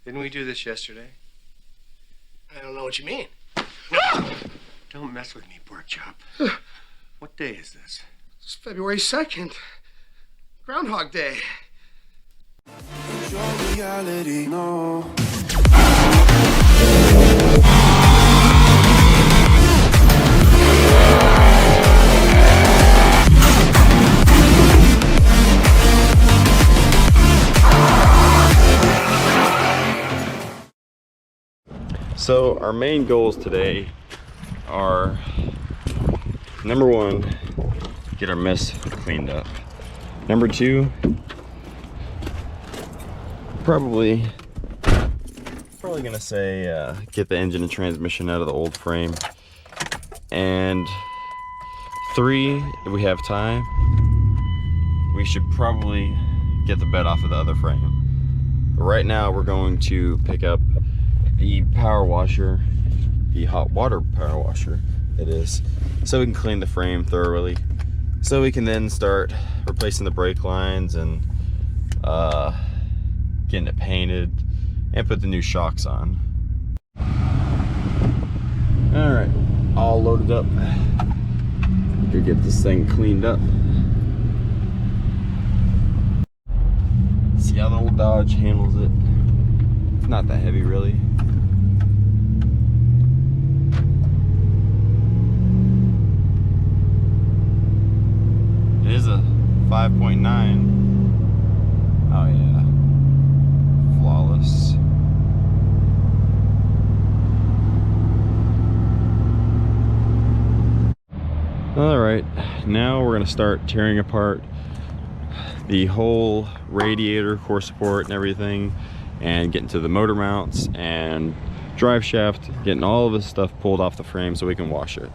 Didn't we do this yesterday? I don't know what you mean. Don't mess with me, pork chop. What day is this? It's February 2nd. Groundhog Day. It's your reality, no. So our main goals today are, number one, get our mess cleaned up. Number two, probably gonna say get the engine and transmission out of the old frame. And three, if we have time, we should probably get the bed off of the other frame. But right now we're going to pick up the power washer, the hot water power washer it is, so we can clean the frame thoroughly, so we can then start replacing the brake lines and getting it painted and put the new shocks on. All right, all loaded up. Go get this thing cleaned up. See how the old Dodge handles it. It's not that heavy really. It is a 5.9. Oh yeah, flawless. All right, now we're gonna start tearing apart the whole radiator, core support and everything, and getting to the motor mounts and drive shaft, getting all of this stuff pulled off the frame so we can wash it.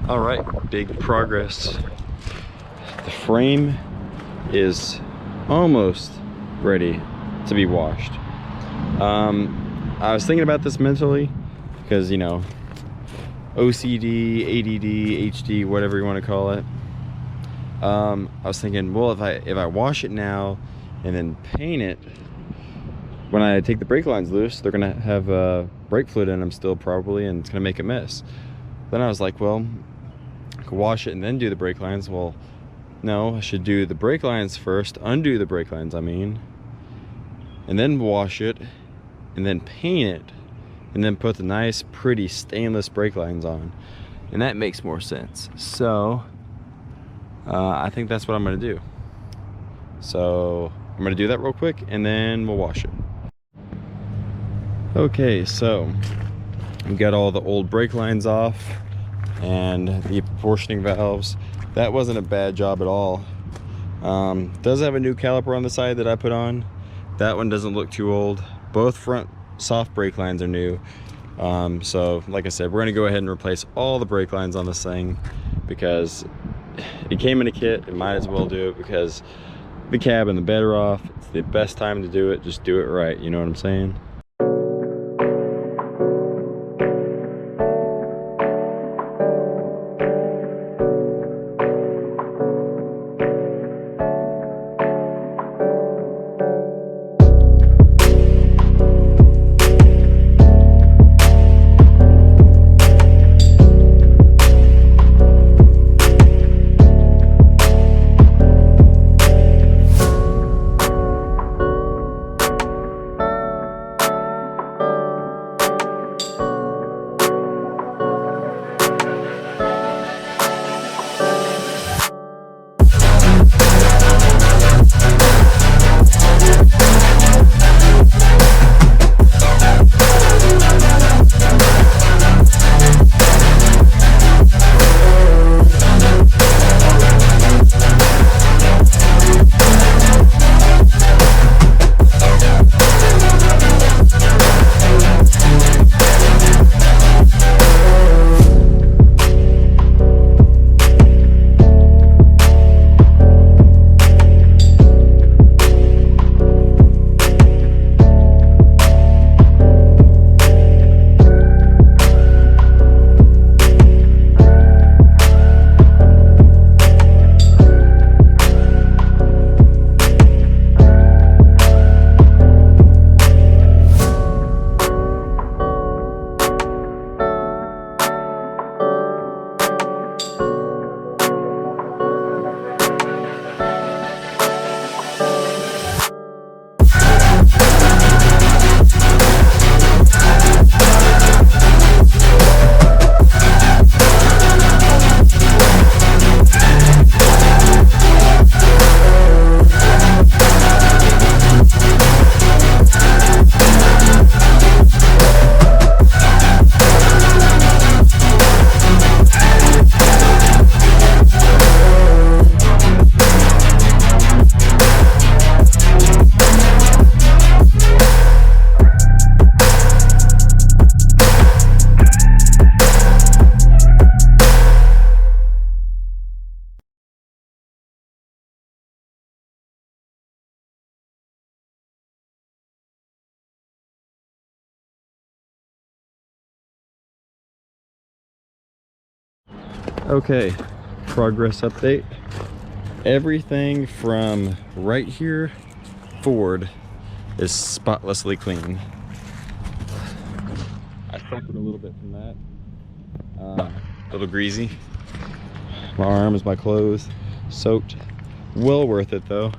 All right, big progress. The frame is almost ready to be washed. I was thinking about this mentally because, you know, OCD, ADD, HD, whatever you want to call it. I was thinking, well, if I wash it now and then paint it, when I take the brake lines loose, they're gonna have brake fluid in them still probably, and it's gonna make a mess. Then I was like, well, I could wash it and then do the brake lines. Well, No, I should do the brake lines first, undo the brake lines, I mean, and then wash it, and then paint it, and then put the nice, pretty stainless brake lines on. And that makes more sense. So, I think that's what I'm gonna do. So, I'm gonna do that real quick, and then we'll wash it. Okay, so, we got all the old brake lines off, and the proportioning valves. That wasn't a bad job at all. Does have a new caliper on the side that I put on. That one doesn't look too old. Both front soft brake lines are new. So like I said, we're gonna go ahead and replace all the brake lines on this thing because it came in a kit. It might as well do it because the cab and the bed are off. It's the best time to do it. Just do it right, you know what I'm saying? Okay, progress update. Everything from right here forward is spotlessly clean. I suffered a little bit from that. A little greasy. My arms, my clothes, soaked. Well worth it though.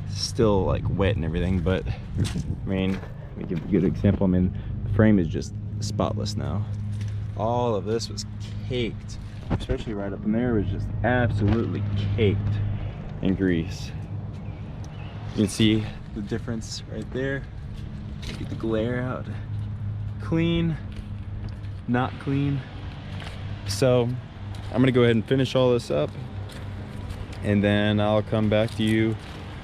Still like wet and everything, but I mean, let me give you a good example. I mean, the frame is just spotless now. All of this was caked, especially right up in there, was just absolutely caked in grease. You can see the difference right there. Get the glare out. Clean, not clean. So I'm gonna go ahead and finish all this up, and then I'll come back to you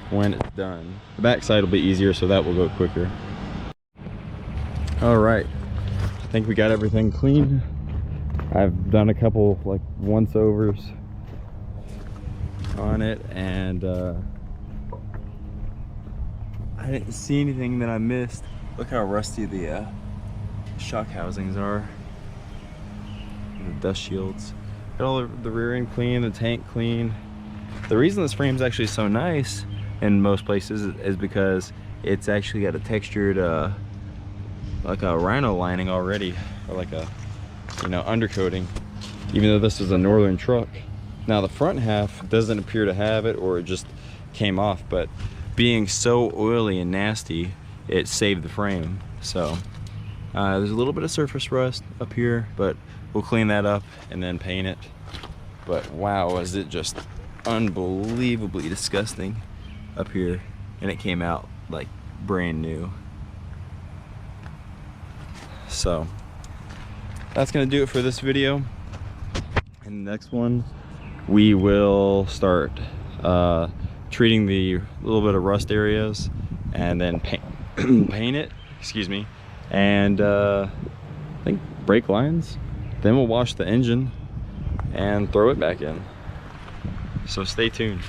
when it's done. The back side will be easier, so that will go quicker. All right, I think we got everything clean. I've done a couple like once overs on it, and I didn't see anything that I missed. Look how rusty the shock housings are, the dust shields. Got all the rear end clean, the tank clean. The reason this frame's actually so nice in most places is because it's actually got a textured like a rhino lining already, or like a, you know, undercoating. Even though this is a northern truck, Now the front half doesn't appear to have it, or it just came off, but being so oily and nasty, it saved the frame. So there's a little bit of surface rust up here, but we'll clean that up and then paint it. But wow, was it just unbelievably disgusting up here, and it came out like brand new. So that's gonna do it for this video. In the next one, we will start treating the little bit of rust areas and then paint it, excuse me, and I think brake lines. Then we'll wash the engine and throw it back in. So stay tuned.